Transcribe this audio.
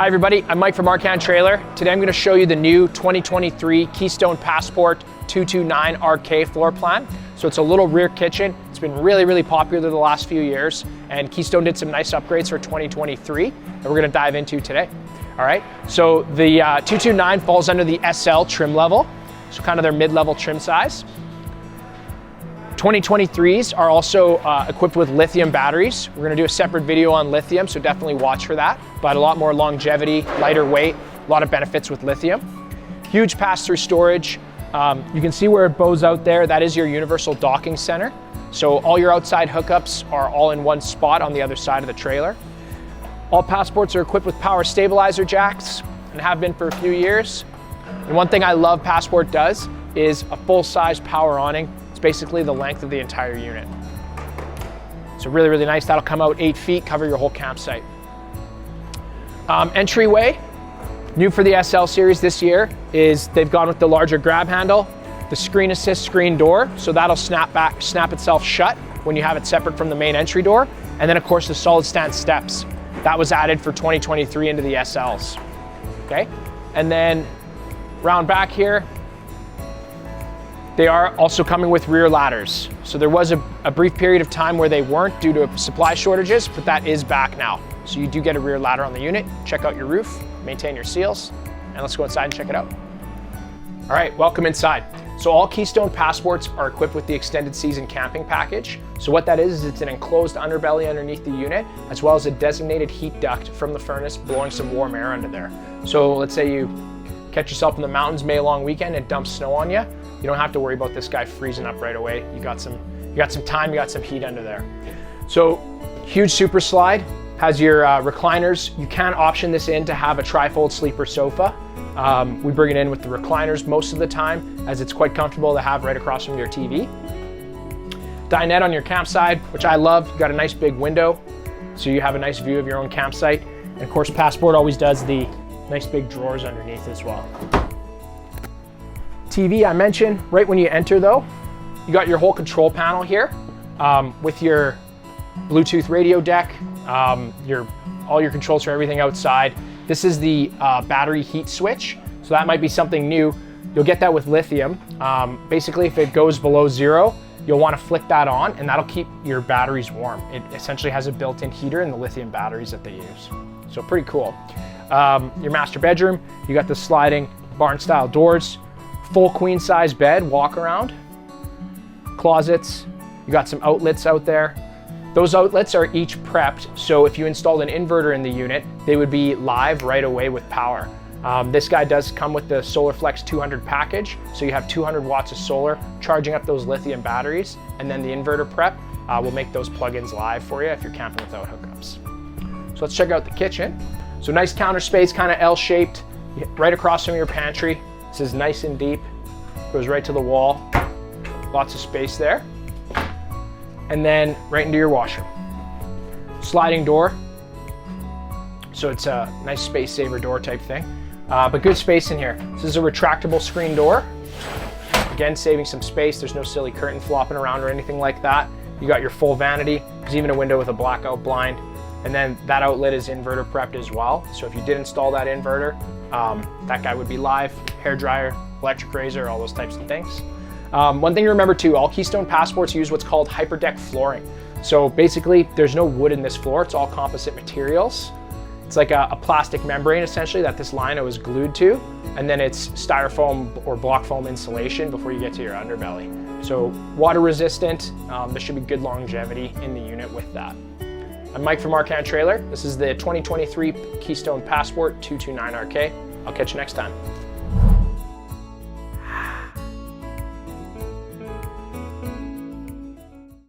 Hi everybody, I'm Mike from Arcan Trailer. Today I'm going to show you the new 2023 Keystone Passport 229 RK floor plan. So it's a little rear kitchen. It's been really popular the last few years, and Keystone did some nice upgrades for 2023 that we're going to dive into today. All right, so the 229 falls under the SL trim level, so kind of their mid-level trim size. 2023s are also equipped with lithium batteries. We're gonna do a separate video on lithium, so definitely watch for that. But a lot more longevity, lighter weight, a lot of benefits with lithium. Huge pass-through storage. You can see where it bows out there. That is your universal docking center. So all your outside hookups are all in one spot on the other side of the trailer. All Passports are equipped with power stabilizer jacks and have been for a few years. And one thing I love Passport does is a full-size power awning. Basically the length of the entire unit. So really nice. That'll come out 8 feet, cover your whole campsite. Entryway, new for the SL series this year, is they've gone with the larger grab handle, the screen assist screen door, so that'll snap itself shut when you have it separate from the main entry door. And then of course the solid stance steps. That was added for 2023 into the SLs. Okay, and then round back here, they are also coming with rear ladders. So there was a brief period of time where they weren't due to supply shortages, but that is back now. So you do get a rear ladder on the unit. Check out your roof, maintain your seals, and let's go inside and check it out. All right, welcome inside. So all Keystone Passports are equipped with the extended season camping package. So what that is it's an enclosed underbelly underneath the unit, as well as a designated heat duct from the furnace blowing some warm air under there. So let's say you catch yourself in the mountains May long weekend and dump snow on you. You don't have to worry about this guy freezing up right away. You got some time, you got some heat under there. So huge super slide, has your recliners. You can option this in to have a tri-fold sleeper sofa. We bring it in with the recliners most of the time, as it's quite comfortable to have right across from your TV. Dinette on your campsite, which I love. You got a nice big window, so you have a nice view of your own campsite. And of course, Passport always does the nice big drawers underneath as well. TV I mentioned, right when you enter though, you got your whole control panel here with your Bluetooth radio deck, all your controls for everything outside. This is the battery heat switch, so that might be something new. You'll get that with lithium. Basically, if it goes below 0, you'll want to flick that on and that'll keep your batteries warm. It essentially has a built-in heater in the lithium batteries that they use. So pretty cool. Your master bedroom, you got the sliding barn-style doors, full queen-size bed, walk around, closets, you got some outlets out there. Those outlets are each prepped, so if you installed an inverter in the unit, they would be live right away with power. This guy does come with the SolarFlex 200 package, so you have 200 watts of solar charging up those lithium batteries, and then the inverter prep will make those plugins live for you if you're camping without hookups. So let's check out the kitchen. So nice counter space, kind of L-shaped, right across from your pantry. This is nice and deep, goes right to the wall, lots of space there. And then right into your washroom. Sliding door, so it's a nice space saver door type thing, but good space in here. This is a retractable screen door. Again, saving some space. There's no silly curtain flopping around or anything like that. You got your full vanity. There's even a window with a blackout blind. And then that outlet is inverter prepped as well. So if you did install that inverter, that guy would be live, hair dryer, electric razor, all those types of things. One thing to remember too, all Keystone Passports use what's called hyperdeck flooring. So basically there's no wood in this floor, it's all composite materials. It's like a plastic membrane essentially that this lino is glued to, and then it's styrofoam or block foam insulation before you get to your underbelly. So water resistant, there should be good longevity in the unit with that. I'm Mike from Arcan Trailer. This is the 2023 Keystone Passport 229 RK. I'll catch you next time.